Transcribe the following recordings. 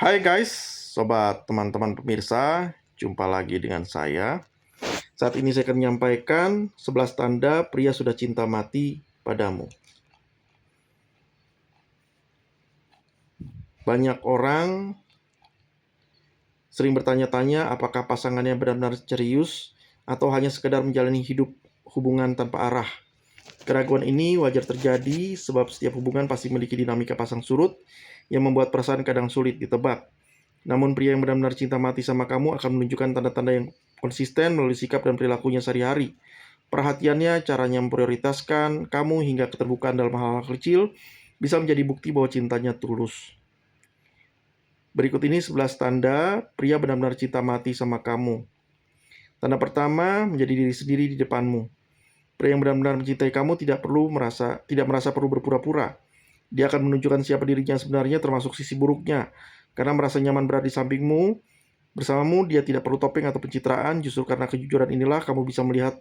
Hai guys, sobat teman-teman pemirsa, jumpa lagi dengan saya. Saat ini saya akan menyampaikan 11 tanda pria sudah cinta mati padamu. Banyak orang sering bertanya-tanya apakah pasangannya benar-benar serius atau hanya sekedar menjalani hidup hubungan tanpa arah. Keraguan ini wajar terjadi sebab setiap hubungan pasti memiliki dinamika pasang surut yang membuat perasaan kadang sulit ditebak. Namun pria yang benar-benar cinta mati sama kamu akan menunjukkan tanda-tanda yang konsisten melalui sikap dan perilakunya sehari-hari. Perhatiannya, caranya memprioritaskan kamu hingga keterbukaan dalam hal-hal kecil bisa menjadi bukti bahwa cintanya tulus. Berikut ini 11 tanda pria benar-benar cinta mati sama kamu. Tanda pertama, menjadi diri sendiri di depanmu. Pria yang benar-benar mencintai kamu tidak merasa perlu berpura-pura. Dia akan menunjukkan siapa dirinya sebenarnya termasuk sisi buruknya. Karena merasa nyaman berada di sampingmu, bersamamu, dia tidak perlu topeng atau pencitraan. Justru karena kejujuran inilah kamu bisa melihat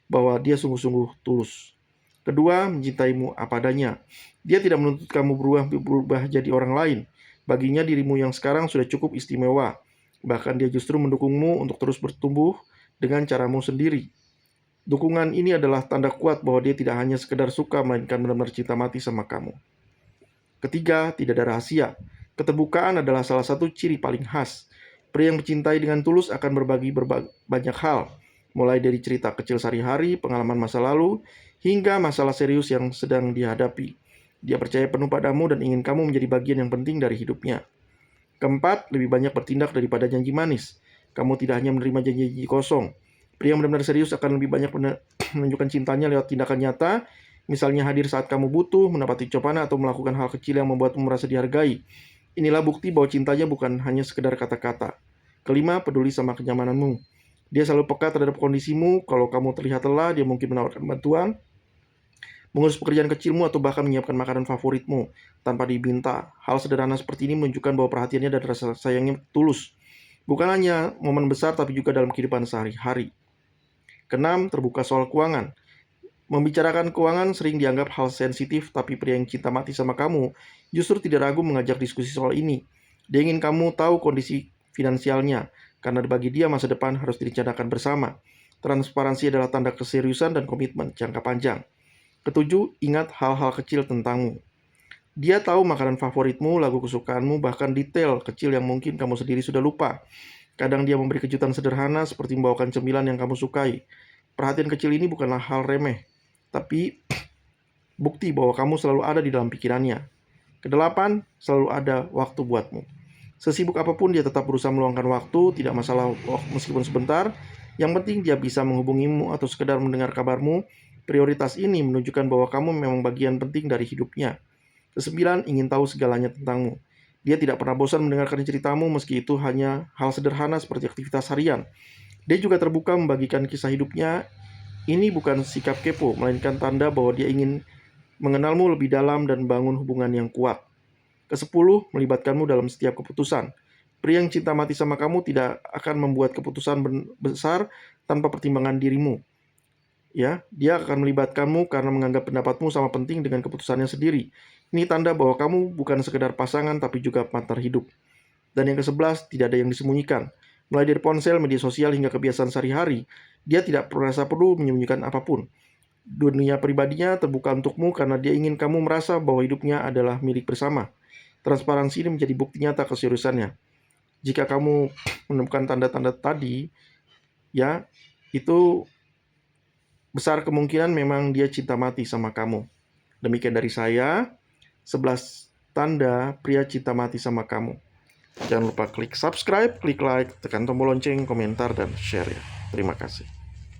bahwa dia sungguh-sungguh tulus. Kedua, mencintaimu apa adanya. Dia tidak menuntut kamu berubah jadi orang lain. Baginya dirimu yang sekarang sudah cukup istimewa. Bahkan dia justru mendukungmu untuk terus bertumbuh dengan caramu sendiri. Dukungan ini adalah tanda kuat bahwa dia tidak hanya sekedar suka, melainkan benar-benar cinta mati sama kamu. Ketiga, tidak ada rahasia. Keterbukaan adalah salah satu ciri paling khas. Pria yang mencintai dengan tulus akan berbagi banyak hal, mulai dari cerita kecil sehari-hari, pengalaman masa lalu, hingga masalah serius yang sedang dihadapi. Dia percaya penuh padamu dan ingin kamu menjadi bagian yang penting dari hidupnya. Keempat, lebih banyak bertindak daripada janji manis. Kamu tidak hanya menerima janji-janji kosong. Pria yang benar-benar serius akan lebih banyak menunjukkan cintanya lewat tindakan nyata, misalnya hadir saat kamu butuh, mendapati cobaan, atau melakukan hal kecil yang membuatmu merasa dihargai. Inilah bukti bahwa cintanya bukan hanya sekedar kata-kata. Kelima, peduli sama kenyamananmu. Dia selalu peka terhadap kondisimu. Kalau kamu terlihat lelah, dia mungkin menawarkan bantuan, mengurus pekerjaan kecilmu, atau bahkan menyiapkan makanan favoritmu tanpa diminta. Hal sederhana seperti ini menunjukkan bahwa perhatiannya dan rasa sayangnya tulus. Bukan hanya momen besar, tapi juga dalam kehidupan sehari-hari. Keenam, terbuka soal keuangan. Membicarakan keuangan sering dianggap hal sensitif, tapi pria yang cinta mati sama kamu justru tidak ragu mengajak diskusi soal ini. Dia ingin kamu tahu kondisi finansialnya, karena bagi dia masa depan harus direncanakan bersama. Transparansi adalah tanda keseriusan dan komitmen jangka panjang. Ketujuh, ingat hal-hal kecil tentangmu. Dia tahu makanan favoritmu, lagu kesukaanmu, bahkan detail kecil yang mungkin kamu sendiri sudah lupa. Kadang dia memberi kejutan sederhana seperti membawakan cemilan yang kamu sukai. Perhatian kecil ini bukanlah hal remeh, tapi bukti bahwa kamu selalu ada di dalam pikirannya. Kedelapan, selalu ada waktu buatmu. Sesibuk apapun dia tetap berusaha meluangkan waktu, tidak masalah meskipun sebentar. Yang penting dia bisa menghubungimu atau sekedar mendengar kabarmu. Prioritas ini menunjukkan bahwa kamu memang bagian penting dari hidupnya. Kesembilan, ingin tahu segalanya tentangmu. Dia tidak pernah bosan mendengarkan ceritamu meski itu hanya hal sederhana seperti aktivitas harian. Dia juga terbuka membagikan kisah hidupnya. Ini bukan sikap kepo, melainkan tanda bahwa dia ingin mengenalmu lebih dalam dan bangun hubungan yang kuat. Kesepuluh, melibatkanmu dalam setiap keputusan. Pria yang cinta mati sama kamu tidak akan membuat keputusan besar tanpa pertimbangan dirimu. Ya, dia akan melibatkanmu karena menganggap pendapatmu sama penting dengan keputusannya sendiri. Ini tanda bahwa kamu bukan sekedar pasangan tapi juga partner hidup. Dan yang ke-11, tidak ada yang disembunyikan. Mulai dari ponsel, media sosial, hingga kebiasaan sehari-hari, dia tidak merasa perlu menyembunyikan apapun. Dunia pribadinya terbuka untukmu karena dia ingin kamu merasa bahwa hidupnya adalah milik bersama. Transparansi ini menjadi bukti nyata keseriusannya. Jika kamu menemukan tanda-tanda tadi, ya, itu besar kemungkinan memang dia cinta mati sama kamu. Demikian dari saya, 11 tanda pria cinta mati sama kamu. Jangan lupa klik subscribe, klik like, tekan tombol lonceng, komentar, dan share ya. Terima kasih.